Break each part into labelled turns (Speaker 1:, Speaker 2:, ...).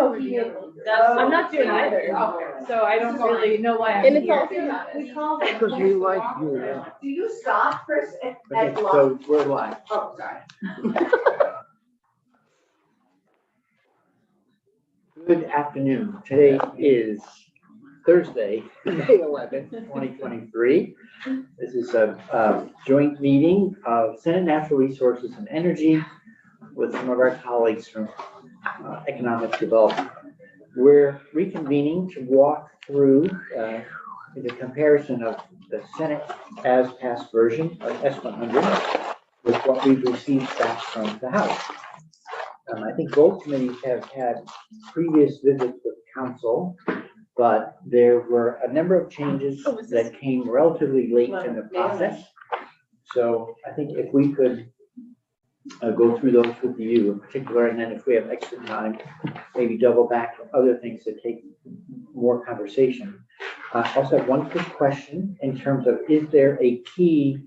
Speaker 1: No, he is.
Speaker 2: I'm not doing either.
Speaker 1: Okay.
Speaker 2: So I don't really know why I'm
Speaker 1: And it's
Speaker 2: here,
Speaker 1: also,
Speaker 2: to be honest.
Speaker 1: we call it.
Speaker 3: Because we like you, yeah.
Speaker 1: Do you stop first
Speaker 3: Okay,
Speaker 1: at lunch?
Speaker 3: so we're live.
Speaker 1: Oh, sorry.
Speaker 3: Good afternoon. Today is Thursday, May 11th, 2023. This is a joint meeting of Senate Natural Resources and Energy with some of our colleagues from Economic Development. We're reconvening to walk through the comparison of the Senate as passed version of S100 with what we've received back from the House. I think both committees have had previous visits with council, but there were a number of changes that came relatively late in the process. So I think if we could go through those with you in particular, and then if we have extra time, maybe double back on other things that take more conversation. I also have one quick question in terms of, is there a key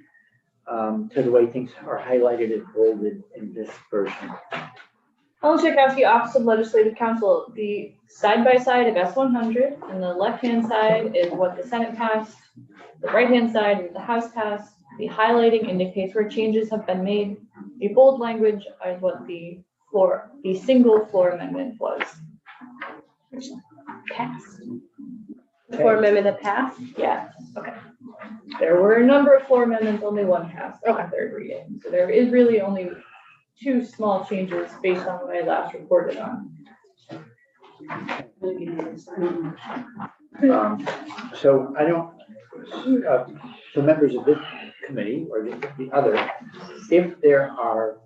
Speaker 3: to the way things are highlighted and bolded in this version?
Speaker 2: Ellen Tchaikovsky, Office of Legislative Counsel. The side-by-side of S100, and the left-hand side is what the Senate passed. The right-hand side is the House passed. The highlighting indicates where changes have been made. The bold language is what the single floor amendment was.
Speaker 1: Passed. The floor amendment that passed?
Speaker 2: Yeah, okay. There were a number of floor amendments, only one passed on third reading. So there is really only two small changes based on what I last reported on.
Speaker 3: So I don't, so members of this committee or the other, if there are,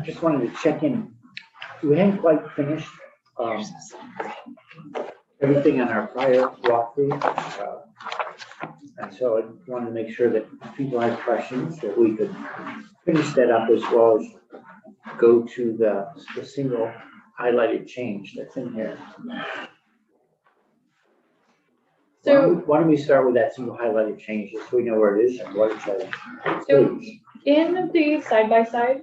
Speaker 3: just wanted to check in. We hadn't quite finished everything on our prior walkthrough. And so I wanted to make sure that if people had questions, that we could finish that up as well as go to the single highlighted change that's in here.
Speaker 2: So
Speaker 3: why don't we start with that single highlighted change, just so we know where it is and what it says.
Speaker 2: So
Speaker 3: Please.
Speaker 2: in the side-by-side,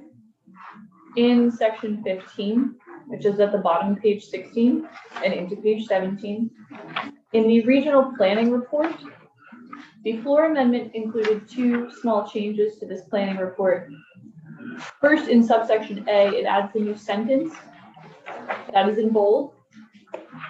Speaker 2: in section 15, which is at the bottom of page 16 and into page 17, in the regional planning report, the floor amendment included two small changes to this planning report. First, in subsection A, it adds a new sentence that is in bold.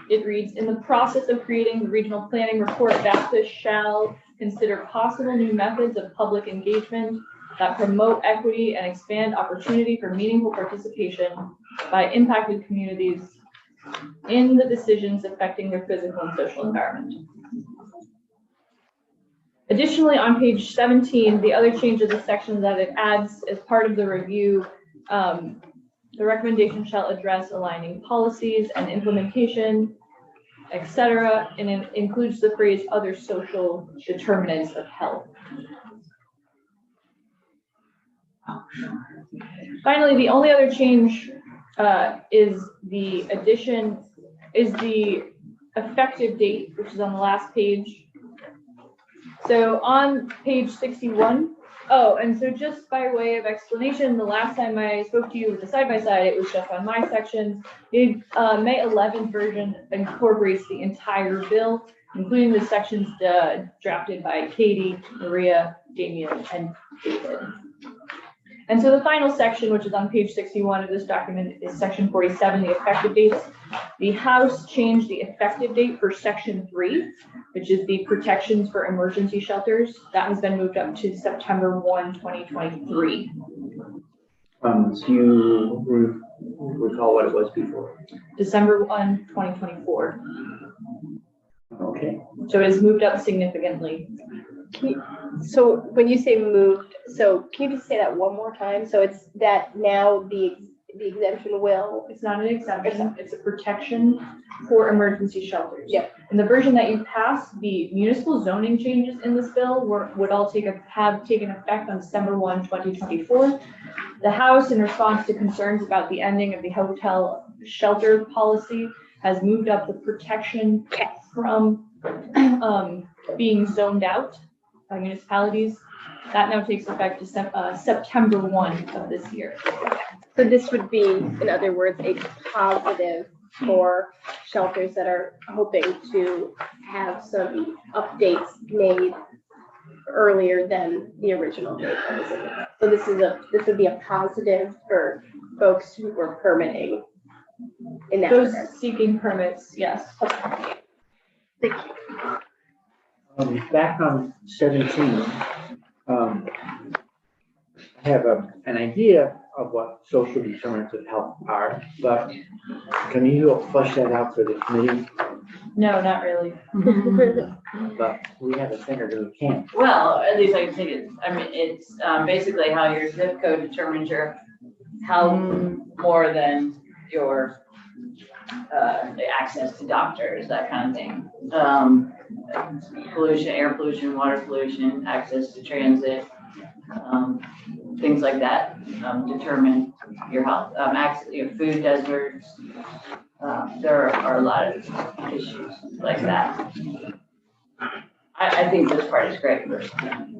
Speaker 2: It reads, in the process of creating the regional planning report, VAPTA shall consider possible new methods of public engagement that promote equity and expand opportunity for meaningful participation by impacted communities in the decisions affecting their physical and social environment. Additionally, on page 17, the other change of the section that it adds as part of the review, the recommendation shall address aligning policies and implementation, etc., and it includes the phrase other social determinants of health. Finally, the only other change is the effective date, which is on the last page. So on page 61, and so just by way of explanation, the last time I spoke to you with the side-by-side, it was just on my section. The May 11th version incorporates the entire bill, including the sections drafted by Katie, Maria, Damien, and David. And so the final section, which is on page 61 of this document, is section 47, the effective dates. The House changed the effective date for section 3, which is the protections for emergency shelters. That has been moved up to September 1, 2023.
Speaker 3: Do you recall what it was before?
Speaker 2: December 1, 2024.
Speaker 3: Okay.
Speaker 2: So it's moved up significantly.
Speaker 1: So when you say moved, so can you just say that one more time? So it's that now the exemption will.
Speaker 2: It's not an exemption, it's a protection for emergency shelters.
Speaker 1: Yep.
Speaker 2: In the version that you passed, the municipal zoning changes in this bill would all have taken effect on December 1, 2024. The House, in response to concerns about the ending of the hotel shelter policy, has moved up the protection from being zoned out by municipalities. That now takes effect to September 1 of this year.
Speaker 1: So this would be, in other words, a positive for shelters that are hoping to have some updates made earlier than the original date. So this would be a positive for folks who were permitting in that
Speaker 2: Those
Speaker 1: regard.
Speaker 2: seeking permits, yes.
Speaker 3: Back on 17, I have an idea of what social determinants of health are, but can you flesh that out for the committee?
Speaker 2: No, not really.
Speaker 3: But we have a senator who can.
Speaker 4: Well, at least I can take it, I mean, it's basically how your zip code determines your health more than your access to doctors, that kind of thing. Pollution, air pollution, water pollution, access to transit, things like that determine your health. Food deserts, there are a lot of issues like that. I think this part is great personally,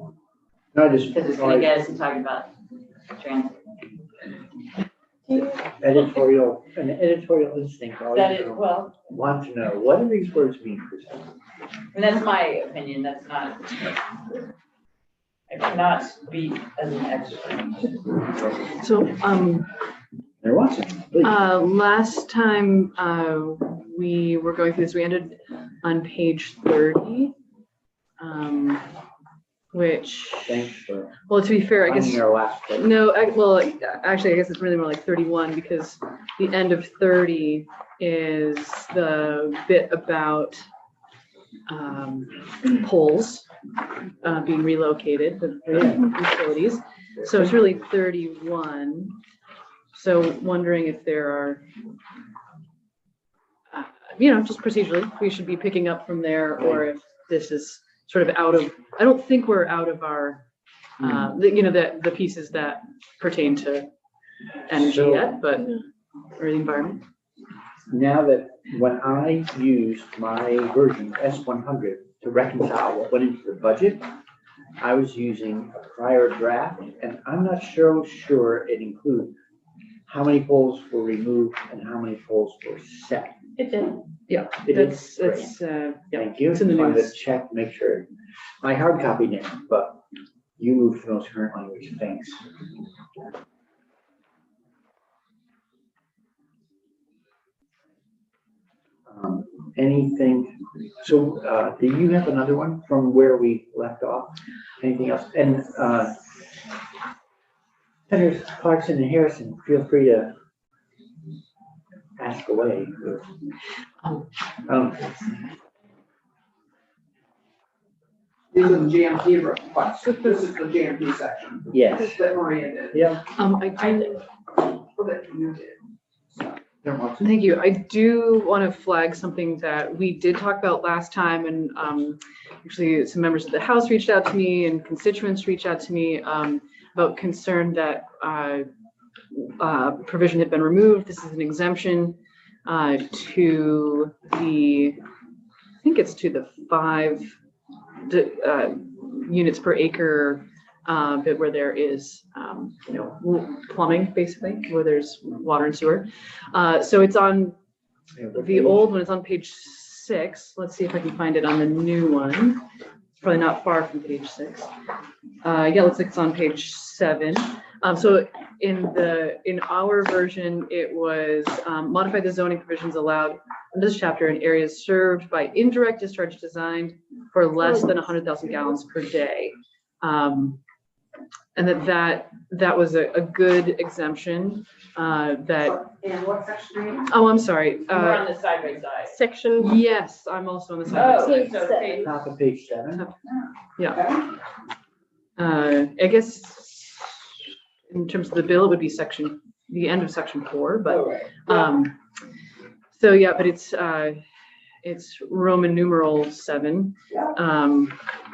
Speaker 3: No, I just
Speaker 4: because it's gonna get us to talk about transit.
Speaker 3: an editorial instinct. Always
Speaker 4: That is, well,
Speaker 3: want to know, what do these words mean for someone?
Speaker 4: and that's my opinion, that's not, I cannot speak as an expert.
Speaker 5: So,
Speaker 3: There was some, please.
Speaker 5: last time, we were going through this, we ended on page 30. Which,
Speaker 3: Thanks for
Speaker 5: well, to be fair, I guess,
Speaker 3: finding our last place.
Speaker 5: no, actually, I guess it's really more like 31 because the end of 30 is the bit about poles being relocated, the utilities. So it's really 31. So wondering if there are, just procedurally, we should be picking up from there, or if this is sort of out of, I don't think we're out of our, the pieces that pertain to energy
Speaker 3: So-
Speaker 5: yet, but, or the environment.
Speaker 3: Now that when I used my version S100 to reconcile what went into the budget, I was using a prior draft, and I'm not sure it included how many poles were removed and how many poles were set.
Speaker 2: It did.
Speaker 5: Yeah,
Speaker 3: It
Speaker 5: that's,
Speaker 3: is
Speaker 5: yeah.
Speaker 3: Thank you.
Speaker 5: It's in the
Speaker 3: Wanted to
Speaker 5: news.
Speaker 3: check, make sure. My hard copy didn't, but you moved to the most current language. Thanks. Anything, so do you have another one from where we left off? Anything else? And Senators Clarkson and Harrison, feel free to ask away.
Speaker 6: These are the GMP requests. This is the GMP section
Speaker 3: Yes.
Speaker 6: that Maria did,
Speaker 3: Yeah.
Speaker 6: or that you did.
Speaker 5: Thank you. I do want to flag something that we did talk about last time, and actually some members of the House reached out to me and constituents reached out to me about concern that provision had been removed. This is an exemption to the, I think it's to the 5 units per acre bit where there is, plumbing, basically, where there's water and sewer. So it's on the old one, it's on page 6. Let's see if I can find it on the new one. It's probably not far from page 6. Yeah, looks like it's on page 7. So in our version, it was modify the zoning provisions allowed under this chapter in areas served by indirect discharge designed for less than 100,000 gallons per day. And that was a good exemption that,
Speaker 6: And what section are you in?
Speaker 5: oh, I'm sorry.
Speaker 4: We're on the side by side.
Speaker 1: Section
Speaker 5: Yes, I'm also on the side.
Speaker 4: Oh,
Speaker 1: Page
Speaker 4: so
Speaker 1: 7.
Speaker 4: page-
Speaker 3: Top of page 7.
Speaker 5: I guess in terms of the bill, it would be the end of section 4, but, so yeah, but it's Roman numeral 7.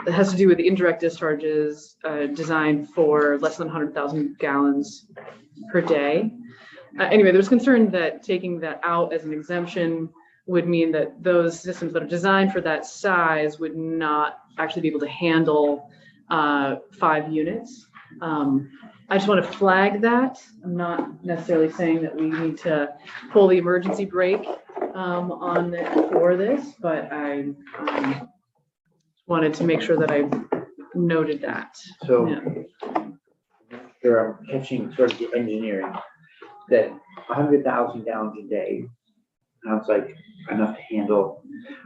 Speaker 5: It has to do with the indirect discharges designed for less than 100,000 gallons per day. Anyway, there's concern that taking that out as an exemption would mean that those systems that are designed for that size would not actually be able to handle 5 units. I just want to flag that. I'm not necessarily saying that we need to pull the emergency brake on for this, but I wanted to make sure that I noted that.
Speaker 3: So
Speaker 5: Yeah.
Speaker 3: here I'm catching sort of the engineering, that 100,000 gallons a day sounds like enough to handle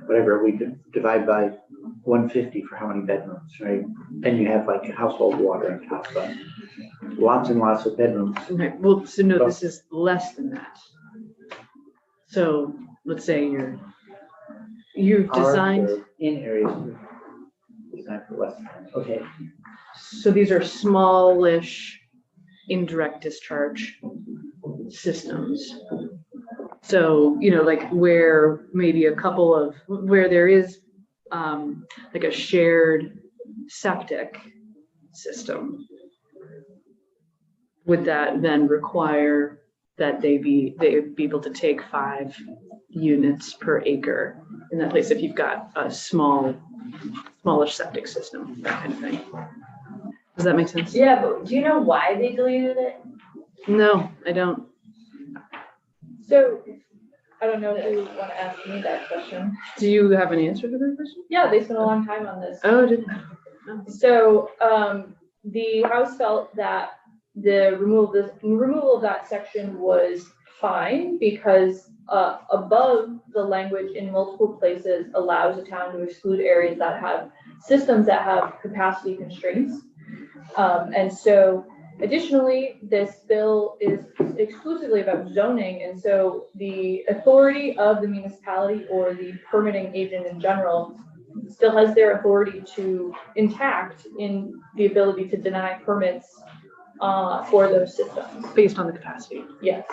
Speaker 3: whatever we could divide by 150 for how many bedrooms, right? And you have like household water on top, but lots and lots of bedrooms.
Speaker 5: Okay, well, so no, this is less than that. So let's say you've
Speaker 3: Are
Speaker 5: designed,
Speaker 3: there in areas designed for less than that. Okay,
Speaker 5: so these are smallish indirect discharge systems. So, like where maybe where there is like a shared septic system, would that then require that they be able to take 5 units per acre in that place if you've got a smallish septic system, that kind of thing? Does that make sense?
Speaker 4: Yeah, but do you know why they deleted it?
Speaker 5: No, I don't.
Speaker 2: So, I don't know if you want to ask me that question.
Speaker 5: Do you have an answer to that question?
Speaker 2: Yeah, they spent a long time on this.
Speaker 5: Oh, did
Speaker 2: So, the House felt that the removal of that section was fine because above the language in multiple places allows a town to exclude areas that have systems that have capacity constraints. And so additionally, this bill is exclusively about zoning. And so the authority of the municipality or the permitting agent in general still has their authority to intact in the ability to deny permits for those systems.
Speaker 5: based on the capacity?
Speaker 2: Yes.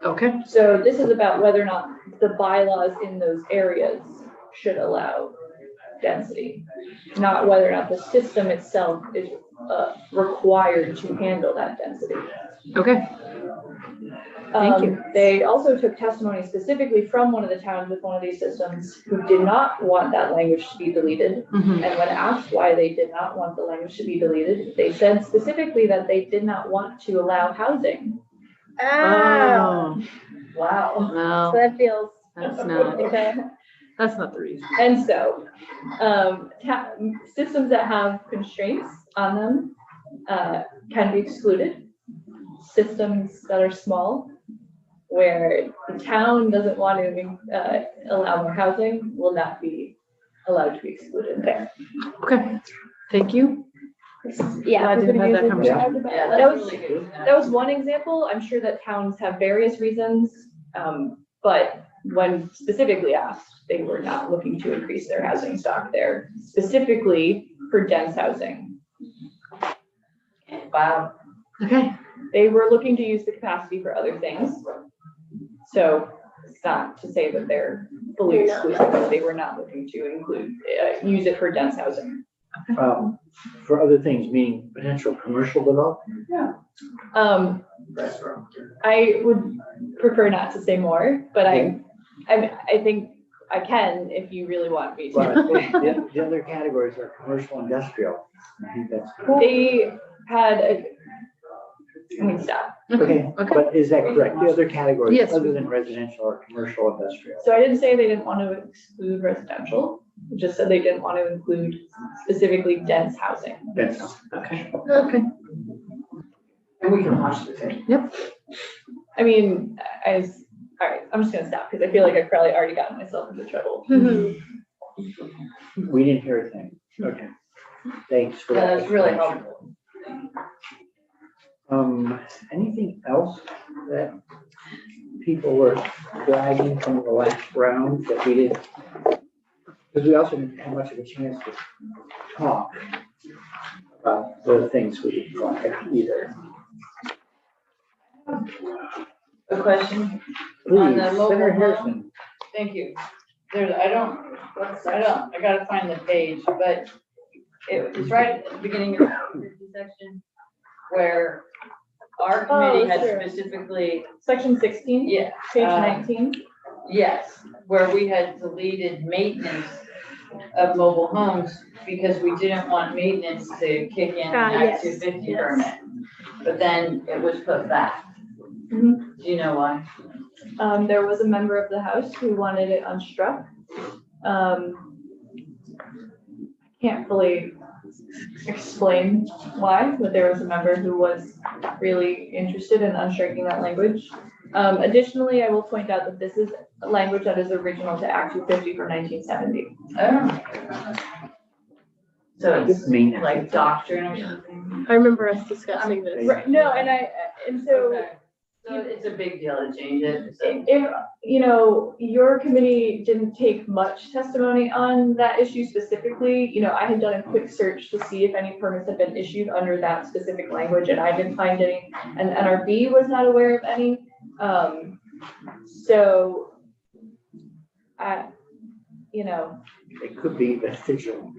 Speaker 5: Okay.
Speaker 2: So this is about whether or not the bylaws in those areas should allow density, not whether or not the system itself is required to handle that density.
Speaker 5: Okay. Thank you.
Speaker 2: They also took testimony specifically from one of the towns with one of these systems who did not want that language to be deleted.
Speaker 5: Mhm.
Speaker 2: And when asked why they did not want the language to be deleted, they said specifically that they did not want to allow housing.
Speaker 5: Oh,
Speaker 2: Wow.
Speaker 1: So
Speaker 5: well,
Speaker 1: that feels,
Speaker 5: that's not
Speaker 1: okay.
Speaker 5: the reason.
Speaker 2: And so, systems that have constraints on them can be excluded. Systems that are small, where the town doesn't want to allow more housing, will not be allowed to be excluded there.
Speaker 5: Okay, thank you.
Speaker 1: Yeah.
Speaker 5: Glad to have that
Speaker 2: Everybody
Speaker 5: conversation.
Speaker 4: Yeah,
Speaker 2: That
Speaker 4: that's
Speaker 2: was-
Speaker 4: really good.
Speaker 2: That was one example. I'm sure that towns have various reasons, but when specifically asked, they were not looking to increase their housing stock there, specifically for dense housing.
Speaker 4: Wow.
Speaker 5: Okay,
Speaker 2: They were looking to use the capacity for other things. So it's not to say that they're fully exclusive, but they were not looking to use it for dense housing.
Speaker 3: For other things, meaning potential commercial development.
Speaker 2: I would prefer not to say more, but I think I can if you really want me
Speaker 3: But
Speaker 2: to.
Speaker 3: the other categories are commercial, industrial. I think that's,
Speaker 2: They had let me stop.
Speaker 3: okay,
Speaker 5: Okay.
Speaker 3: but is that correct? The other categories,
Speaker 5: Yes.
Speaker 3: other than residential or commercial, industrial?
Speaker 2: So I didn't say they didn't want to exclude residential, just said they didn't want to include specifically dense housing.
Speaker 3: That's,
Speaker 5: okay.
Speaker 6: And we can watch the tape.
Speaker 2: I mean, all right, I'm just gonna stop because I feel like I've probably already gotten myself into trouble.
Speaker 3: we didn't hear a thing. Okay. Thanks for that.
Speaker 4: That's really helpful.
Speaker 3: Anything else that people were flagging from the last round that we did? Because we also didn't have much of a chance to talk about the things we didn't flag either.
Speaker 4: A question?
Speaker 3: Please,
Speaker 4: On the mobile
Speaker 3: Senator
Speaker 4: home?
Speaker 3: Harrison.
Speaker 4: Thank you. I gotta find the page, but it's right at the beginning of the section where our committee had
Speaker 2: sure.
Speaker 4: specifically,
Speaker 2: Section 16,
Speaker 4: yeah.
Speaker 2: page 19.
Speaker 4: Yes, where we had deleted maintenance of mobile homes because we didn't want maintenance to kick in an Act
Speaker 1: Yes,
Speaker 4: 250
Speaker 1: yes.
Speaker 4: permit. But then it was put back.
Speaker 2: Mhm.
Speaker 4: Do you know why?
Speaker 2: There was a member of the House who wanted it unstruck. Can't fully explain why, but there was a member who was really interested in unstriking that language. Additionally, I will point out that this is a language that is original to Act 250 for 1970.
Speaker 4: So
Speaker 3: This
Speaker 4: it's
Speaker 3: maintenance.
Speaker 4: like doctrine or something?
Speaker 1: I remember us discussing this.
Speaker 2: Right, no, and so
Speaker 4: Okay. So it's a big deal to change it. so-
Speaker 2: if, you know, your committee didn't take much testimony on that issue specifically, you know, I had done a quick search to see if any permits had been issued under that specific language, and I didn't find any, and NRB was not aware of any. So, you know,
Speaker 3: It could be vestigial.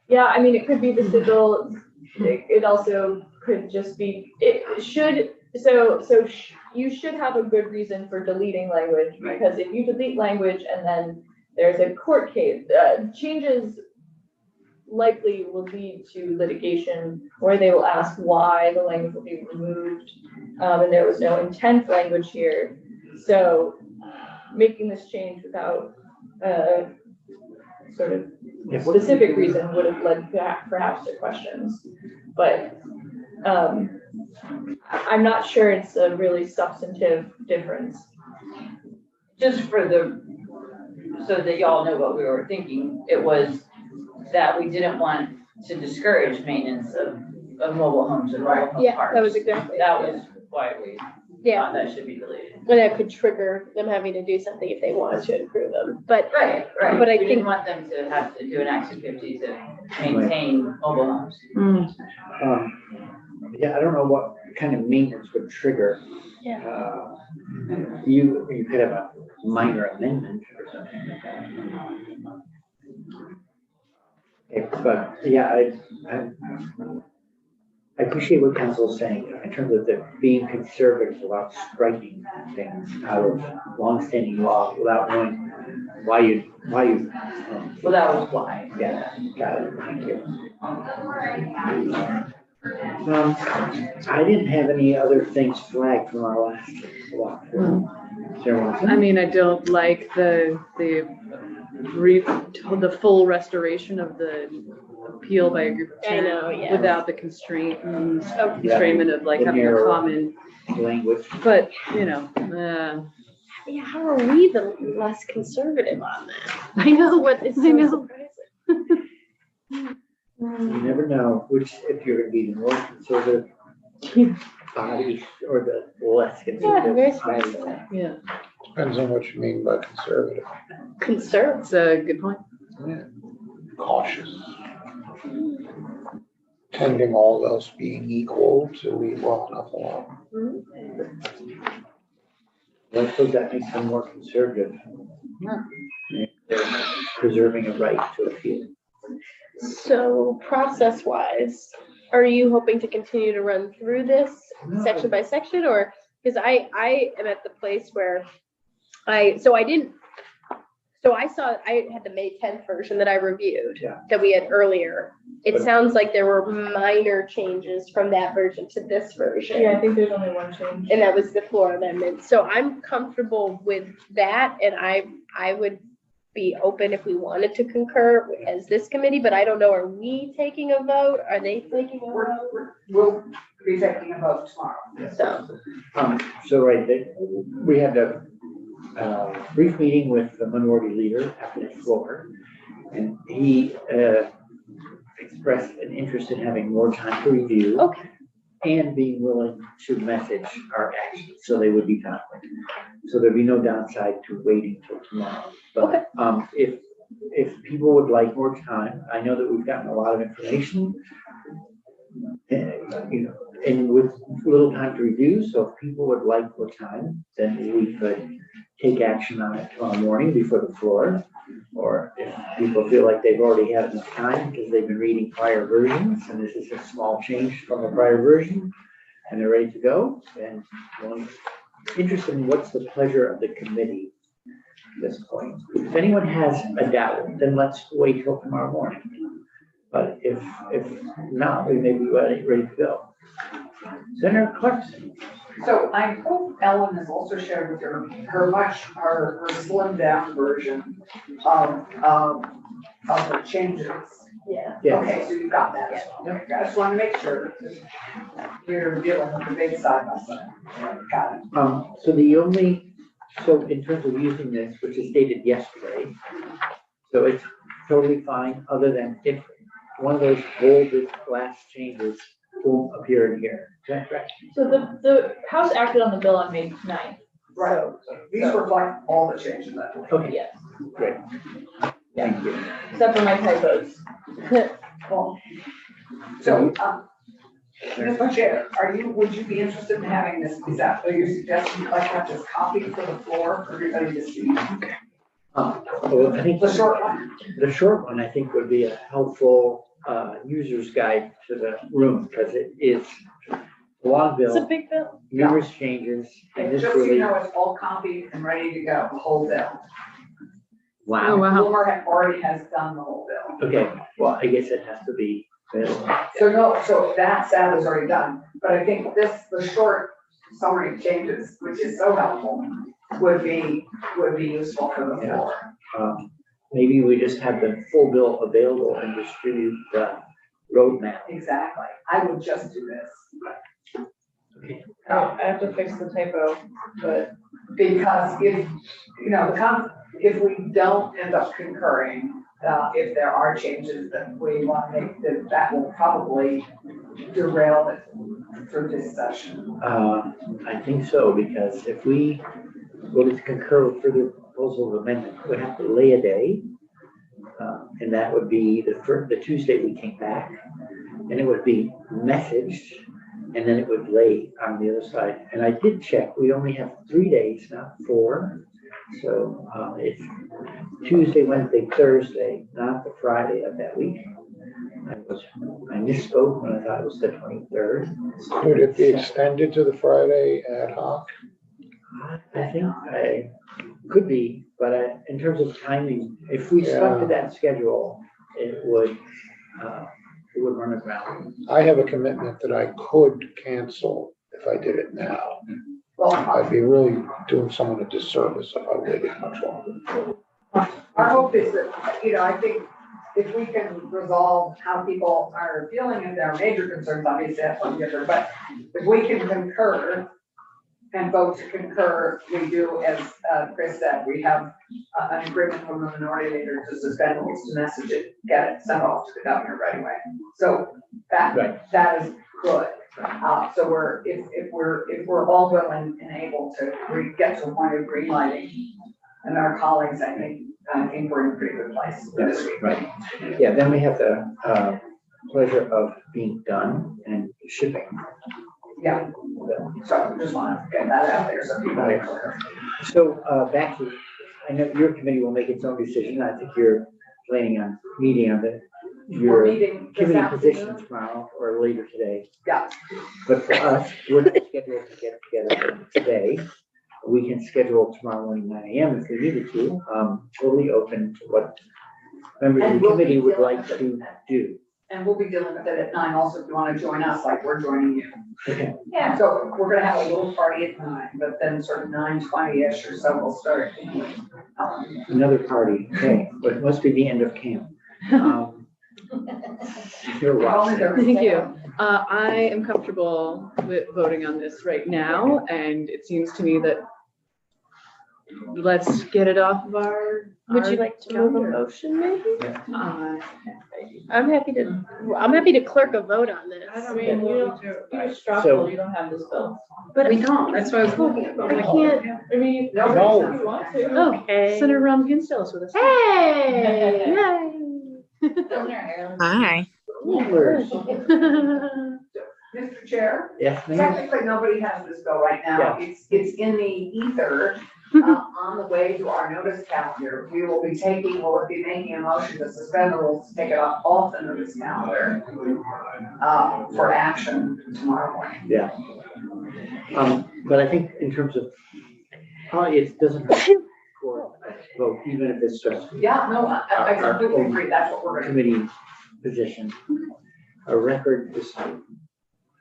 Speaker 2: yeah, I mean, it could be the sigil, it also could just be, it should, you should have a good reason for deleting language,
Speaker 3: Right.
Speaker 2: because if you delete language and then there's a court case, changes likely will lead to litigation, where they will ask why the language will be removed, and there was no intent language here. So, making this change without, sort of
Speaker 3: Yeah, what-
Speaker 2: specific reason would have led to perhaps to questions. But I'm not sure it's a really substantive difference.
Speaker 4: Just for the, so that y'all know what we were thinking, it was that we didn't want to discourage maintenance of mobile homes and mobile home
Speaker 1: Yeah,
Speaker 4: parks.
Speaker 1: that was exactly.
Speaker 4: That was why we
Speaker 1: Yeah,
Speaker 4: thought that should be deleted.
Speaker 1: and that could trigger them having to do something if they wanted to improve them, but
Speaker 4: Right, right.
Speaker 1: But I
Speaker 4: We
Speaker 1: think-
Speaker 4: didn't want them to have to do an Act 250 to maintain mobile homes.
Speaker 3: Yeah, I don't know what kind of maintenance would trigger.
Speaker 1: Yeah.
Speaker 3: You could have a minor amendment or something like that. Okay, but yeah, I appreciate what council's saying in terms of the being conservative about striking things out of longstanding law without knowing why you.
Speaker 4: Well, that was why.
Speaker 3: Yeah, got it, thank you. I didn't have any other things flagged from our last walkthrough. Is there one?
Speaker 5: I mean, I don't like the full restoration of the appeal by a group of
Speaker 1: I
Speaker 5: 10
Speaker 1: know, yeah.
Speaker 5: without the constrainment of like
Speaker 3: The
Speaker 5: having a
Speaker 3: narrow-
Speaker 5: common,
Speaker 3: Language.
Speaker 5: but, you know,
Speaker 1: Yeah, how are we the less conservative on that?
Speaker 5: I know
Speaker 1: What is
Speaker 5: I
Speaker 1: so
Speaker 5: know.
Speaker 1: surprising?
Speaker 3: You never know if you're gonna be the more conservative body or the less
Speaker 1: Yeah, very
Speaker 3: conservative.
Speaker 1: surprising.
Speaker 5: Yeah,
Speaker 7: Depends on what you mean by conservative.
Speaker 1: Conservative.
Speaker 5: it's a good point.
Speaker 7: Cautious. Tending all else being equal to leave well enough alone.
Speaker 3: I suppose that makes them more conservative. They're preserving a right to appeal.
Speaker 1: So process-wise, are you hoping to continue to run through this section by section, or, because I am at the place where I had the May 10th version that I reviewed,
Speaker 3: Yeah.
Speaker 1: that we had earlier. It
Speaker 3: But-
Speaker 1: sounds like there were minor changes from that version to this version.
Speaker 2: Yeah, I think there's only one change.
Speaker 1: And that was the floor amendment. So I'm comfortable with that, and I would be open if we wanted to concur as this committee, but I don't know, are we taking a vote? Are they taking a vote?
Speaker 6: We'll be taking a vote tomorrow.
Speaker 1: So,
Speaker 3: Right, we had a brief meeting with the minority leader after the floor, and he expressed an interest in having more time to review.
Speaker 1: Okay.
Speaker 3: And being willing to message our actions, so they would be timely. So there'd be no downside to waiting till tomorrow. But, if people would like more time, I know that we've gotten a lot of information. And with little time to review, so if people would like more time, then we could take action on it tomorrow morning before the floor. Or if people feel like they've already had enough time because they've been reading prior versions and this is a small change from a prior version and they're ready to go, then I'm interested in what's the pleasure of the committee. this point. If anyone has a doubt, then let's wait till tomorrow morning. But if not, we may be ready to go. Senator Clarkson.
Speaker 6: So I hope Ellen has also shared with her, her slimmed down version of the changes.
Speaker 1: Yeah.
Speaker 3: Yes.
Speaker 6: Okay, so you got that as well. Okay, I just want to make sure that we're dealing with the big side by side. Got it.
Speaker 3: So in terms of using this, which is dated yesterday, so it's totally fine, other than if one of those bolded last changes won't appear in here. Is that correct?
Speaker 2: So the House acted on the bill on May 9th.
Speaker 6: Right. These reflect all the changes that.
Speaker 3: Okay,
Speaker 2: Yes,
Speaker 3: great. Thank you.
Speaker 2: except for my typos.
Speaker 6: Well, so, Mr. Chair, would you be interested in having this, are you suggesting you'd like to have this copy for the floor for everybody to see?
Speaker 3: Well, I think
Speaker 6: The short one?
Speaker 3: the short one, I think, would be a helpful user's guide to the room, because it is a long
Speaker 1: It's a
Speaker 3: bill,
Speaker 1: big bill.
Speaker 3: numerous changes, and
Speaker 6: And
Speaker 3: this
Speaker 6: just so you
Speaker 3: really,
Speaker 6: know, it's all copied and ready to go, the whole bill.
Speaker 5: Oh,
Speaker 3: wow.
Speaker 5: wow.
Speaker 6: Laura already has done the whole bill.
Speaker 3: Okay, well, I guess it has to be available.
Speaker 6: So that is already done, but I think the short summary changes, which is so helpful, would be useful for the floor.
Speaker 3: Maybe we just have the full bill available and distribute the roadmap.
Speaker 6: Exactly, I would just do this.
Speaker 3: Okay.
Speaker 2: I have to fix the typo, but
Speaker 6: Because if we don't end up concurring, if there are changes that we want to make, that will probably derail it through this session.
Speaker 3: I think so, because if we voted to concur with further proposal of amendment, we have to lay a day. And that would be the Tuesday we came back, and it would be messaged, and then it would lay on the other side. And I did check, we only have 3 days, not 4. So it's Tuesday, Wednesday, Thursday, not the Friday of that week. I misspoke when I thought it was the 23rd.
Speaker 7: Could it be extended to the Friday ad hoc?
Speaker 3: I think I could be, but in terms of timing, if we stuck to that schedule, it would run aground.
Speaker 7: I have a commitment that I could cancel if I did it now.
Speaker 6: Well,
Speaker 7: I'd be really doing someone a disservice if I waited much longer.
Speaker 6: our hope is that, I think if we can resolve how people are feeling, if there are major concerns, obviously that's one different, but if we can concur and vote to concur, we do, as Chris said, we have an agreement from the minority leader to suspend rules, to message it, get it sent off to the governor right away. So
Speaker 3: Right.
Speaker 6: that is good. So if we're all willing and able to get to a point of green lighting, and our colleagues, I think we're in a pretty good place.
Speaker 3: Right. Yeah, then we have the pleasure of being done and shipping.
Speaker 6: Yeah, so just want to get that out there so people are clear.
Speaker 3: So back to, I know your committee will make its own decision. I think you're planning on meeting on
Speaker 6: We're
Speaker 3: your
Speaker 6: meeting this
Speaker 3: committee position
Speaker 6: afternoon.
Speaker 3: tomorrow or later today.
Speaker 6: Yeah,
Speaker 3: But for us, we're not scheduled to get together today. We can schedule tomorrow morning 9 AM if we needed to. Totally open to what members of
Speaker 6: And
Speaker 3: the
Speaker 6: we'll be
Speaker 3: committee would
Speaker 6: dealing
Speaker 3: like
Speaker 6: with
Speaker 3: to do.
Speaker 6: and we'll be dealing with it at 9 also if you want to join us, like we're joining you.
Speaker 3: Okay.
Speaker 6: Yeah. So we're gonna have a little party at 9, but then sort of 9:20-ish or so we'll start.
Speaker 3: Another party, okay, but it must be the end of camp. You're welcome.
Speaker 5: Thank you. I am comfortable with voting on this right now, and it seems to me that let's get it off of our.
Speaker 1: Would you like to move a
Speaker 5: calendar.
Speaker 1: motion maybe?
Speaker 5: Uh,
Speaker 1: I'm happy to clerk a vote on this.
Speaker 2: I mean, you're straw
Speaker 3: So-
Speaker 2: poll, you don't have this bill.
Speaker 1: But
Speaker 6: We don't.
Speaker 2: That's what I was looking at.
Speaker 1: I can't,
Speaker 2: I mean,
Speaker 6: No.
Speaker 2: if you want to.
Speaker 1: okay.
Speaker 5: Senator Ram still is with us.
Speaker 1: Hey, yay.
Speaker 8: Hi.
Speaker 3: Rulers.
Speaker 6: Mr. Chair,
Speaker 3: Yes, ma'am.
Speaker 6: technically, nobody has this bill right now. It's in the ether, on the way to our notice calendar. We'll be making a motion to suspend the rules, to take it off the notice calendar, for action tomorrow morning.
Speaker 3: Yeah. But I think in terms of, probably it doesn't hurt for vote, even if it's just
Speaker 6: Yeah, no, I completely agree, that's what we're gonna do.
Speaker 3: committee position. A record is,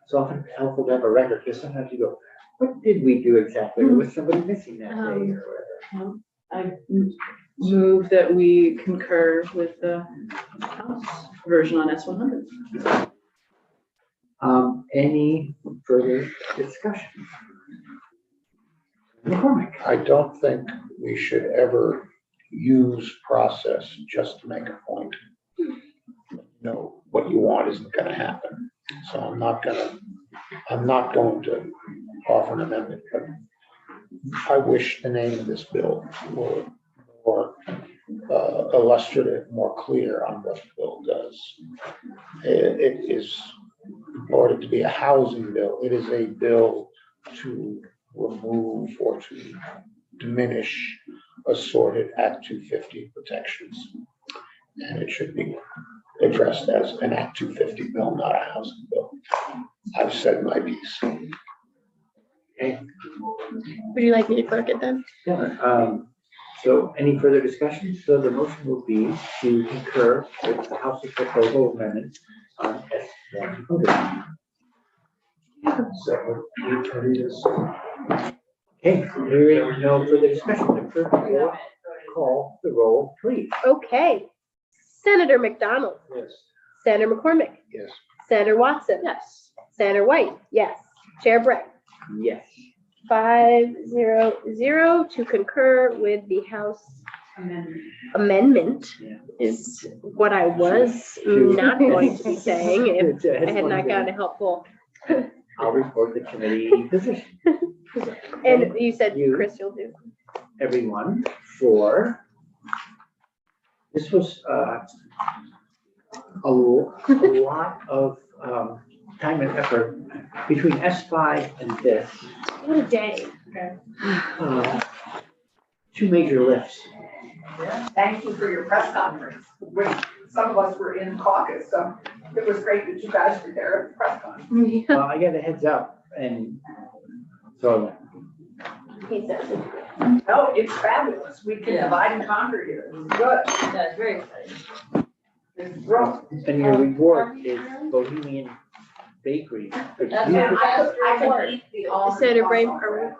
Speaker 3: it's often helpful to have a record, because sometimes you go, what did we do exactly? Or was somebody missing that day or whatever?
Speaker 5: I move that we concur with the House version on S100.
Speaker 3: Any further discussion? McCormick?
Speaker 7: I don't think we should ever use process just to make a point. No, what you want isn't gonna happen. So I'm not going to offer an amendment, but I wish the name of this bill were more illustrative, more clear on what the bill does. It is, in order to be a housing bill, it is a bill to remove or to diminish assorted Act 250 protections. And it should be addressed as an Act 250 bill, not a housing bill. I've said my piece.
Speaker 3: Okay.
Speaker 1: Would you like me to clerk it then?
Speaker 3: Yeah, so any further discussion? So the motion will be to concur with the House's proposal amendment on S100. Okay, there is no further discussion. The clerk will call the roll, please.
Speaker 1: Okay. Senator McDonald,
Speaker 3: Yes.
Speaker 1: Senator McCormick,
Speaker 7: Yes.
Speaker 1: Senator Watson.
Speaker 5: Yes.
Speaker 1: Senator White, yes. Chair Bray,
Speaker 3: Yes.
Speaker 1: 5-0-0 to concur with the House amendment
Speaker 3: Yeah.
Speaker 1: is what I was not going to be saying if I had not gotten a helpful.
Speaker 3: I'll report the committee position.
Speaker 1: And you said,
Speaker 3: You.
Speaker 1: Chris, you'll do.
Speaker 3: Everyone for, this was a lot of time and effort between S5 and this.
Speaker 1: What a day.
Speaker 3: Two major lifts.
Speaker 6: Thank you for your press conference. Some of us were in caucus, so it was great that you guys were there at the press conference.
Speaker 3: Well, I got a heads up and so
Speaker 1: He says.
Speaker 6: No, it's fabulous. We can divide and conquer here. It's good.
Speaker 4: That's very exciting.
Speaker 6: It's growing.
Speaker 3: and your reward is Bohemian Bakery.
Speaker 4: That's
Speaker 6: And I can eat the almond
Speaker 1: Senator Bray,
Speaker 6: croissant
Speaker 1: are
Speaker 6: bread.